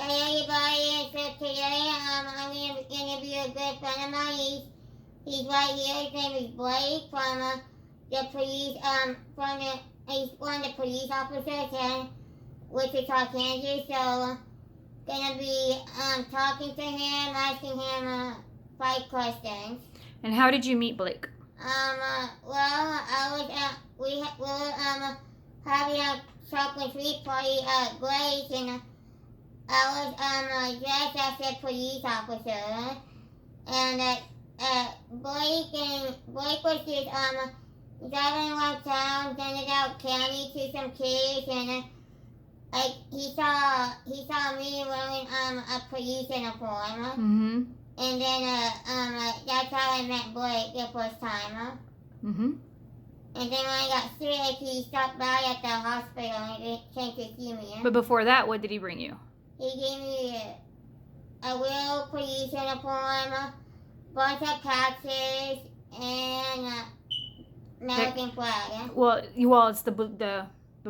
Hey everybody, so today I'm going to interview a good friend of mine. He's right here. His name is Blake from the police, he's one of the police officers in Wichita, Kansas. So, gonna be talking to him, asking him 5 questions. And how did you meet Blake? We were having a chocolate sweet party at Grace, and I was dressed as a police officer, and Blake was just driving around town, handing out candy to some kids, and he saw me wearing a police uniform, Mm-hmm. and then that's how I met Blake the first time. Mm-hmm. And then when I got sick, he stopped by at the hospital and he came to see me. But before that, what did he bring you? He gave me a real police uniform, bunch of patches, and American flag. Well, it's the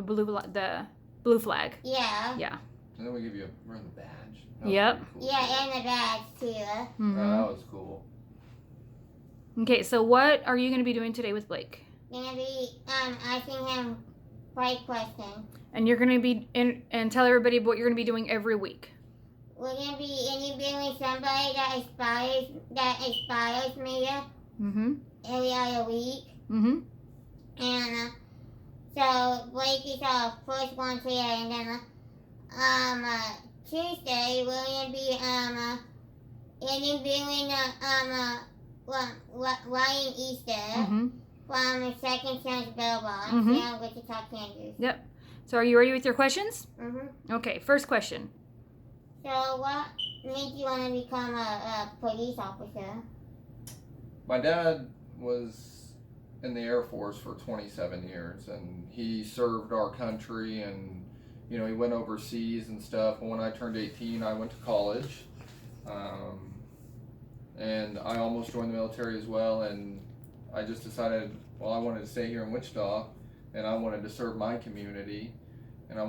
blue flag. Yeah. Yeah. And then we give you a run the badge. Yep. Cool. Yeah, and the badge too. Mm-hmm. That was cool. Okay, so what are you going to be doing today with Blake? Gonna be asking him 5 questions. And you're going to be and tell everybody what you're going to be doing every week. We're gonna be interviewing somebody that inspires me Mm-hmm. every other week. Mm-hmm. And so Blake is our first one today, and then Tuesday we're gonna be interviewing Ryan Easter Mm-hmm. from Second Chance Bail Bonds Mhm. here in Wichita, Kansas. Yep. So are you ready with your questions? Mm-hmm. Okay, first question. So what made you want to become a police officer? My dad was in the Air Force for 27 years, and he served our country, and he went overseas and stuff. And when I turned 18, I went to college, and I almost joined the military as well. And I just decided, well, I wanted to stay here in Wichita, and I wanted to serve my community, and I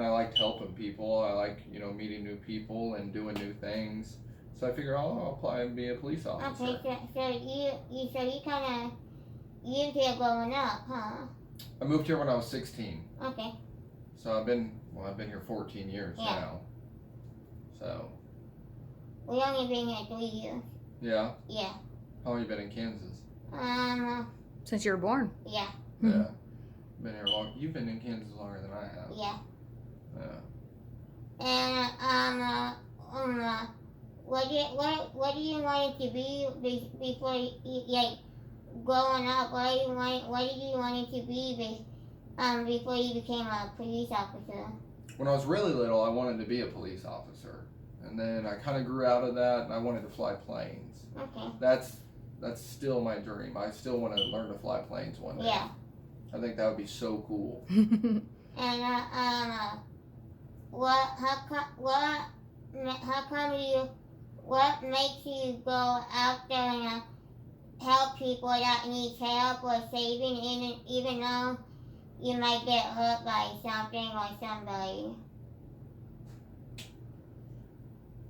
liked helping people. I like meeting new people and doing new things. So I figured, I'll apply and be a police officer. Okay, so you kind of lived here growing up, huh? I moved here when I was 16. Okay. So I've been here 14 years Yeah. now. So We only been here 3 years. yeah. Yeah. How long you been in Kansas? Since you were born. Yeah. Mhm. Yeah. Been here long. You've been in Kansas longer than I have. Yeah. Yeah. And what do you want it to be before like growing up? What did you want it to be before you became a police officer? When I was really little, I wanted to be a police officer, and then I kind of grew out of that, and I wanted to fly planes. Okay. That's still my dream. I still want to learn to fly planes one day. Yeah. I think that would be so cool. And what makes you go out there and help people that need help or saving, even though you might get hurt by something or somebody?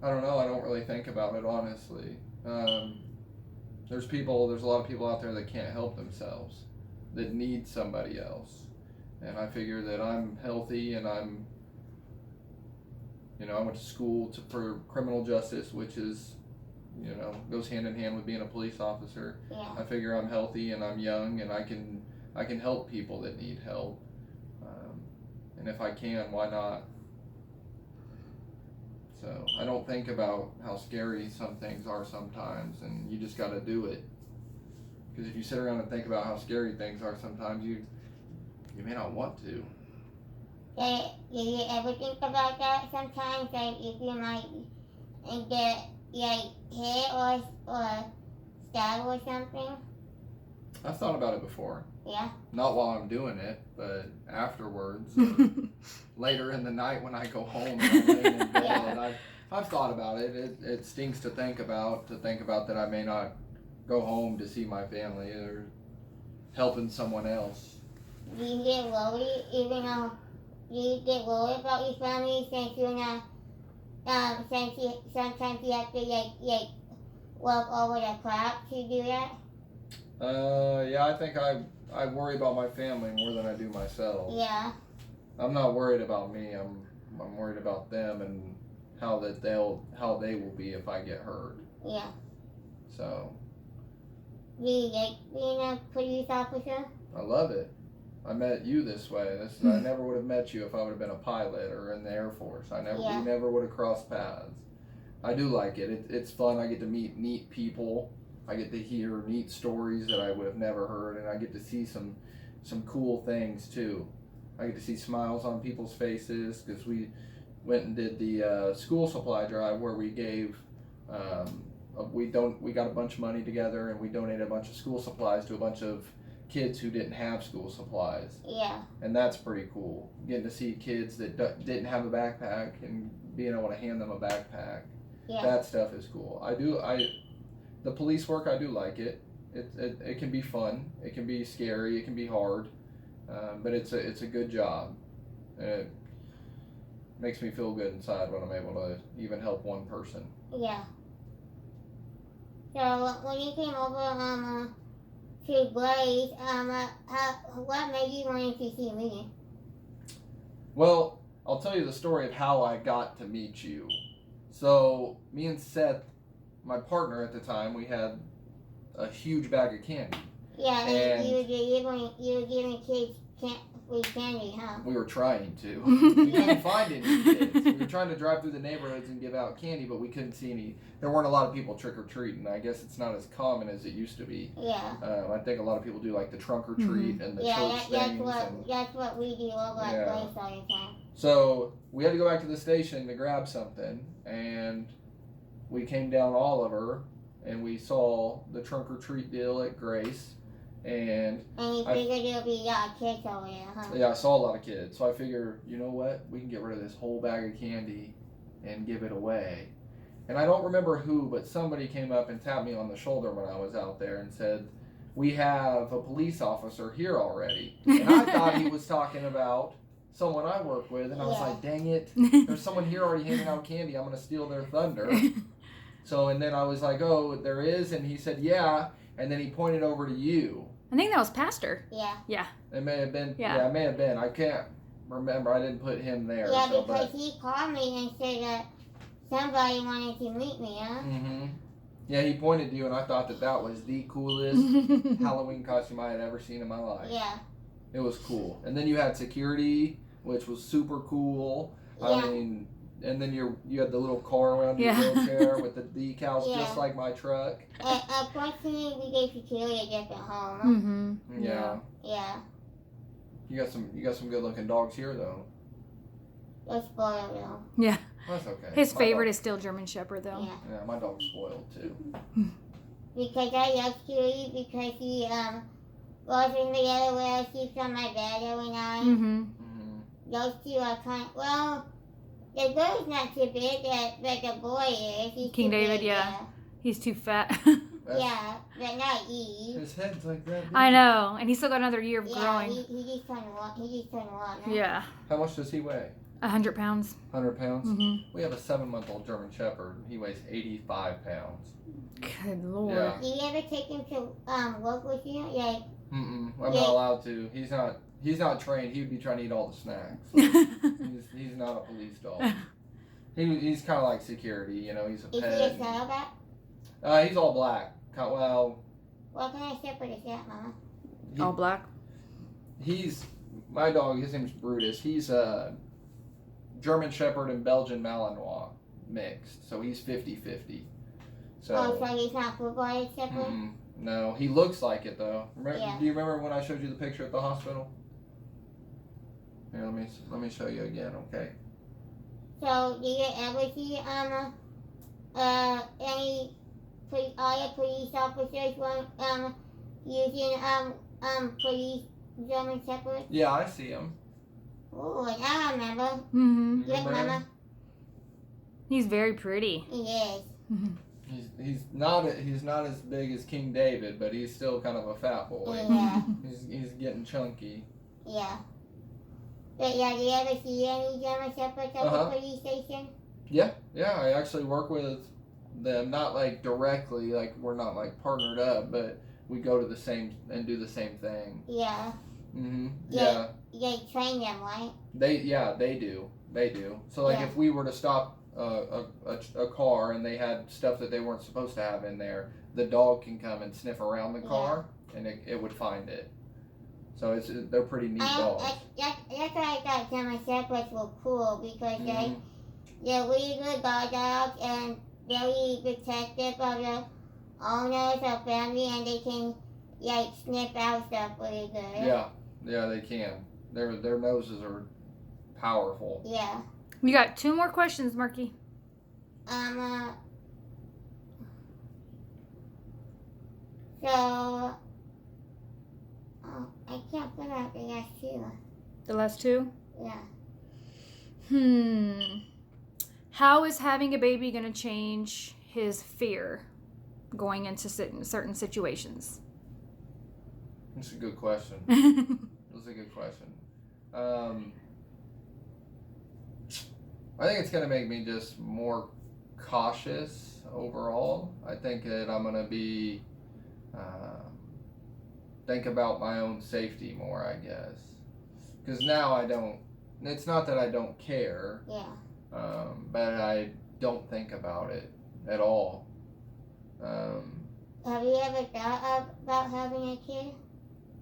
I don't know. I don't really think about it, honestly. There's a lot of people out there that can't help themselves, that need somebody else. And I figure that I'm healthy, and I went to school for criminal justice, which is, goes hand in hand with being a police officer. Yeah. I figure I'm healthy and I'm young, and I can help people that need help. And if I can, why not? So I don't think about how scary some things are sometimes, and you just got to do it. Because if you sit around and think about how scary things are sometimes, you may not want to. Do you ever think about that sometimes? Like if you might get hit or stabbed or something? I've thought about it before. Yeah. Not while I'm doing it, but afterwards. Later in the night when I go home and I'm laying in bed. Yeah. I've thought about it. It stinks to think about that I may not go home to see my family or helping someone else. Do you get worried about your family since you're not sometimes you have to like walk over the clock to do that. Yeah, I think I worry about my family more than I do myself. Yeah. I'm not worried about me. I'm worried about them and how they will be if I get hurt. Yeah. So. Do you like being a police officer? I love it. I met you this way. I never would have met you if I would have been a pilot or in the Air Force. We never would have crossed paths. I do like it. It's fun. I get to meet neat people. I get to hear neat stories that I would have never heard, and I get to see some cool things too. I get to see smiles on people's faces because we went and did the school supply drive where we gave. We got a bunch of money together and we donated a bunch of school supplies to a bunch of kids who didn't have school supplies. Yeah. And that's pretty cool. Getting to see kids that didn't have a backpack and being able to hand them a backpack. Yeah. That stuff is cool. The police work, I do like it. It can be fun. It can be scary. It can be hard. But it's a good job. It makes me feel good inside when I'm able to even help one person. Yeah. So when you came over to Blaze, what made you want to see me? Well, I'll tell you the story of how I got to meet you. So me and Seth, my partner at the time, we had a huge bag of candy. Yeah, and you were giving kids free candy, huh? We were trying to. We couldn't find any kids. We were trying to drive through the neighborhoods and give out candy, but we couldn't see any. There weren't a lot of people trick or treating. I guess it's not as common as it used to be. Yeah. I think a lot of people do like the trunk or treat and the church things. That's what we do over at Blaze all the time. So we had to go back to the station to grab something, and we came down Oliver, and we saw the trunk or treat deal at Grace. And you figured there'll be a lot of kids over there, huh? Yeah, I saw a lot of kids. So I figured, you know what? We can get rid of this whole bag of candy and give it away. And I don't remember who, but somebody came up and tapped me on the shoulder when I was out there and said, we have a police officer here already. And I thought he was talking about someone I work with. And I was like, dang it. There's someone here already handing out candy. I'm going to steal their thunder. So, and then I was like, oh, there is? And he said, yeah. And then he pointed over to you. I think that was Pastor. Yeah. Yeah. It may have been. Yeah, it may have been. I can't remember. I didn't put him there. Yeah, because he called me and said that somebody wanted to meet me, huh? Mm-hmm. Yeah, he pointed to you, and I thought that was the coolest Halloween costume I had ever seen in my life. Yeah. It was cool. And then you had security, which was super cool. Yeah. I mean, and then you had the little car around your wheelchair with the decals just like my truck. Unfortunately, we gave security a different home. Mm-hmm. Yeah. Yeah. You got some good looking dogs here though. They're spoiled though. Yeah. That's okay. His favorite is still German Shepherd though. Yeah. Yeah, my dog's spoiled too. Because I love Security because he goes in the other way, sleeps on my bed every night. Mm-hmm. Those two are the girl's not too big, but the boy is. He's King too David, big, yeah. He's too fat. Yeah, but not Eve. His head's like that. I know, and he's still got another year of growing. He just turned one. Huh? Yeah. How much does he weigh? 100 pounds. 100 pounds? Mm-hmm. We have a 7-month-old German Shepherd. He weighs 85 pounds. Good Lord. Yeah. Do you ever take him to work with you? Like, I'm not allowed to. He's not trained. He would be trying to eat all the snacks. So he's not a police dog. He's kind of like security, you know. He's a pet. Is he a saddleback? He's all black. Well. What kind of shepherd is that, Mama? All black. He's my dog. His name's Brutus. He's a German Shepherd and Belgian Malinois mixed. So he's 50-50. So he's not full-bodied shepherd? No, he looks like it though. Do you remember when I showed you the picture at the hospital? Here, let me show you again, okay? So, do you ever see any other police officers using police German Shepherds? Yeah, I see him. Oh, I remember. Mm-hmm. Look, Mama. He's very pretty. He is. He's not as big as King David, but he's still kind of a fat boy. Yeah. He's getting chunky. Yeah. But yeah, do you ever see any German Shepherds at the police station? Yeah, I actually work with them, not like directly, like we're not like partnered up, but we go to the same and do the same thing. Yeah. Yeah. You train them, right? They do. So like Yeah. if we were to stop a car and they had stuff that they weren't supposed to have in there, the dog can come and sniff around the car and it would find it. So they're pretty neat dogs. That's why I thought German Shepherds were cool because they're really good dogs and very protective of the owners or family, and they can like sniff out stuff really good. Yeah, they can. Their noses are powerful. Yeah. You got 2 more questions, Marky. So, I can't figure out the last 2. The last 2? Yeah. How is having a baby going to change his fear going into certain situations? That's a good question. That's a good question. I think it's going to make me just more cautious overall. I think that I'm going to be think about my own safety more, I guess. Because now I don't, it's not that I don't care, but I don't think about it at all. Have you ever thought about having a kid?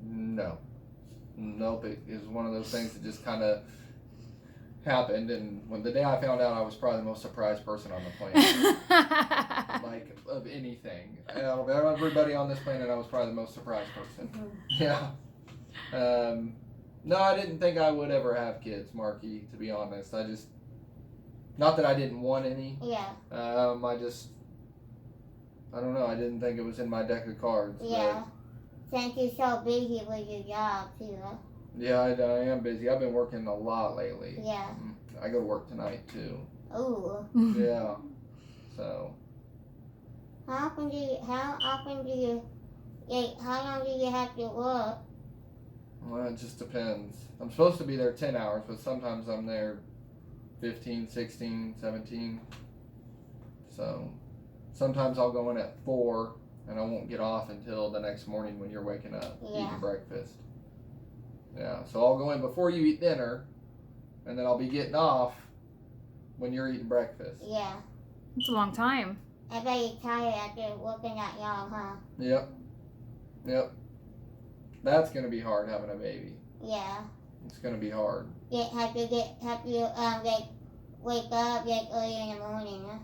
No. Nope, it is one of those things that just kind of happened, and when the day I found out, I was probably the most surprised person on the planet. Like, of anything. Out of everybody on this planet, I was probably the most surprised person. Yeah. No, I didn't think I would ever have kids, Marky, to be honest. I just, not that I didn't want any. Yeah. I don't know, I didn't think it was in my deck of cards. Yeah. Since you're so busy with your job, too. Yeah, I am busy. I've been working a lot lately. Yeah. I go to work tonight, too. Ooh. Yeah. So. How long do you have to work? Well, it just depends. I'm supposed to be there 10 hours, but sometimes I'm there 15, 16, 17. So, sometimes I'll go in at 4, and I won't get off until the next morning when you're waking up, eating breakfast. Yeah, so I'll go in before you eat dinner, and then I'll be getting off when you're eating breakfast. Yeah. It's a long time. I bet you're tired after working that long, huh? Yep. That's gonna be hard having a baby. Yeah. It's gonna be hard. Have you wake up early in the morning, huh?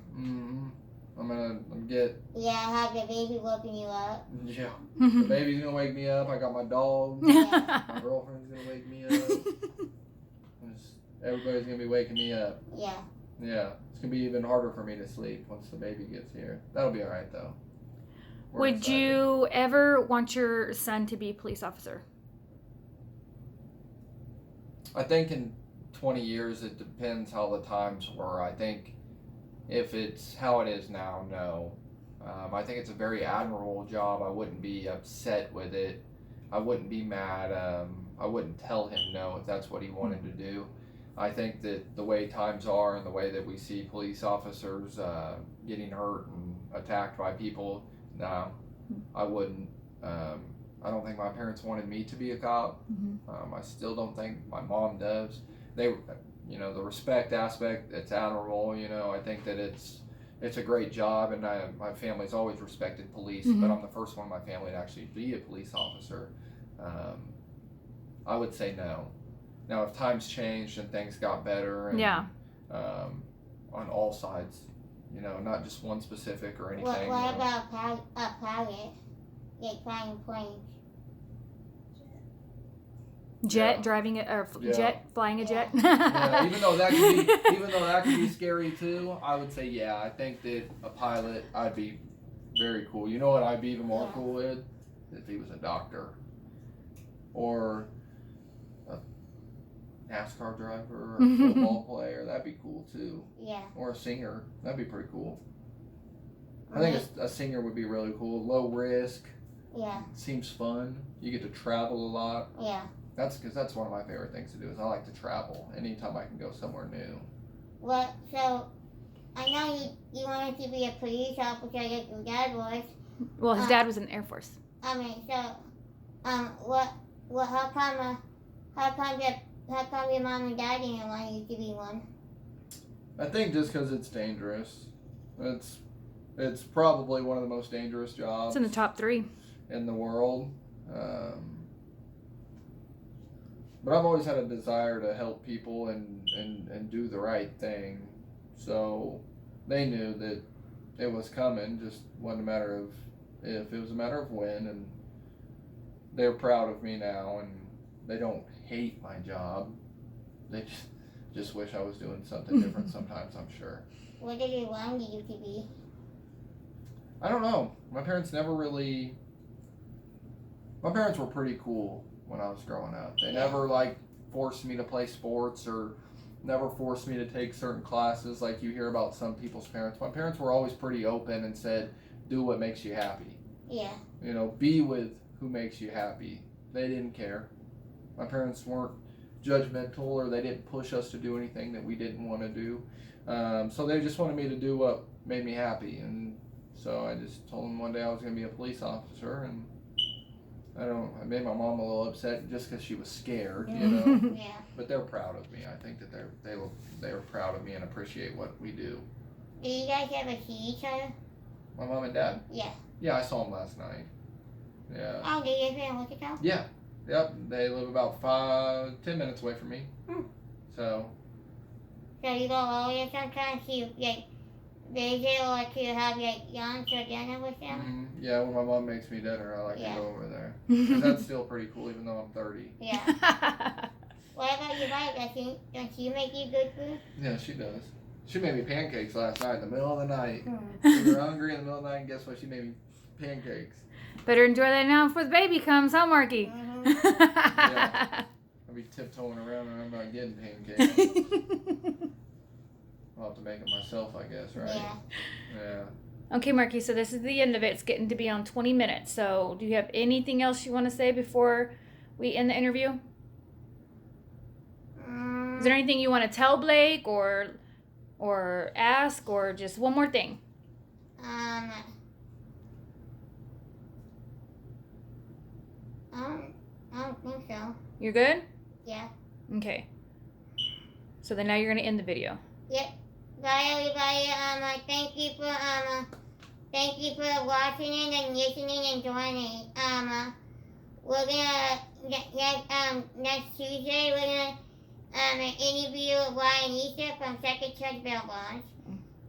I'm gonna get. Yeah, have the baby waking you up. Yeah. The baby's gonna wake me up. I got my dog. Yeah. My girlfriend's gonna wake me up. Everybody's gonna be waking me up. Yeah. Yeah. It's gonna be even harder for me to sleep once the baby gets here. That'll be alright though. Would you ever want your son to be a police officer? I think in 20 years it depends how the times were. I think if it's how it is now, no. I think it's a very admirable job. I wouldn't be upset with it. I wouldn't be mad. I wouldn't tell him no if that's what he wanted to do. I think that the way times are and the way that we see police officers getting hurt and attacked by people, no, I wouldn't. I don't think my parents wanted me to be a cop. I still don't think my mom does. They, the respect aspect, it's admirable. I think that it's a great job, and my family's always respected police, but I'm the first one in my family to actually be a police officer. I would say no. Now, if times changed and things got better, and on all sides, not just one specific or anything. What about a pilot? Like flying planes. Jet driving it, or jet flying a jet. Even though that could be scary too, I would say I think that a pilot, I'd be very cool. You know what I'd be even more cool with? If he was a doctor or a NASCAR driver or a football player. That'd be cool too. Yeah. Or a singer. That'd be pretty cool. I think a singer would be really cool. Low risk. Yeah. Seems fun. You get to travel a lot. Yeah. That's one of my favorite things to do is I like to travel anytime I can go somewhere new. So I know you wanted to be a police officer like your dad was. Well, his dad was in the Air Force. I mean, so, how come your mom and dad didn't want you to be one? I think just because it's dangerous. It's probably one of the most dangerous jobs It's in the top 3. in the world. But I've always had a desire to help people and do the right thing. So they knew that it was coming, just wasn't a matter of if, it was a matter of when. And they're proud of me now, and they don't hate my job. They just wish I was doing something different sometimes, I'm sure. What did they want you to be? I don't know. My parents were pretty cool when I was growing up. They never forced me to play sports or never forced me to take certain classes like you hear about some people's parents. My parents were always pretty open and said, do what makes you happy. Yeah. You know, be with who makes you happy. They didn't care. My parents weren't judgmental, or they didn't push us to do anything that we didn't want to do. So they just wanted me to do what made me happy. And so I just told them one day I was going to be a police officer, and I made my mom a little upset just because she was scared, you know. Yeah. But they're proud of me. I think that they're proud of me and appreciate what we do. Do you guys ever see each other? My mom and dad? Yeah. Yeah, I saw them last night. Yeah. Oh, do you live in Wichita? Yeah. Yep. They live about 10 minutes away from me. So. So you go over there sometimes to visit or to have lunch or dinner with them? Yeah, when my mom makes me dinner, I like to go over there. 'Cause that's still pretty cool, even though I'm 30. Yeah. What about your wife? Don't she make you good food? Yeah, she does. She made me pancakes last night in the middle of the night. We were hungry in the middle of the night, and guess what? She made me pancakes. Better enjoy that now before the baby comes, huh, Marky? Yeah. I'll be tiptoeing around and I'm not getting pancakes. I'll have to make it myself, I guess, right? Yeah. Okay, Marky, so this is the end of it. It's getting to be on 20 minutes. So do you have anything else you want to say before we end the interview? Is there anything you want to tell Blake or ask, or just one more thing? I don't think so. You're good? Yeah. Okay. So then now you're going to end the video. Yep. Bye, everybody. Thank you for watching it and listening and joining. We're gonna next Tuesday we're gonna interview Ryan Easter from Second Church Bell Bonds.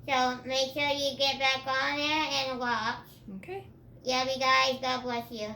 So make sure you get back on there and watch. Okay. Love you guys. God bless you.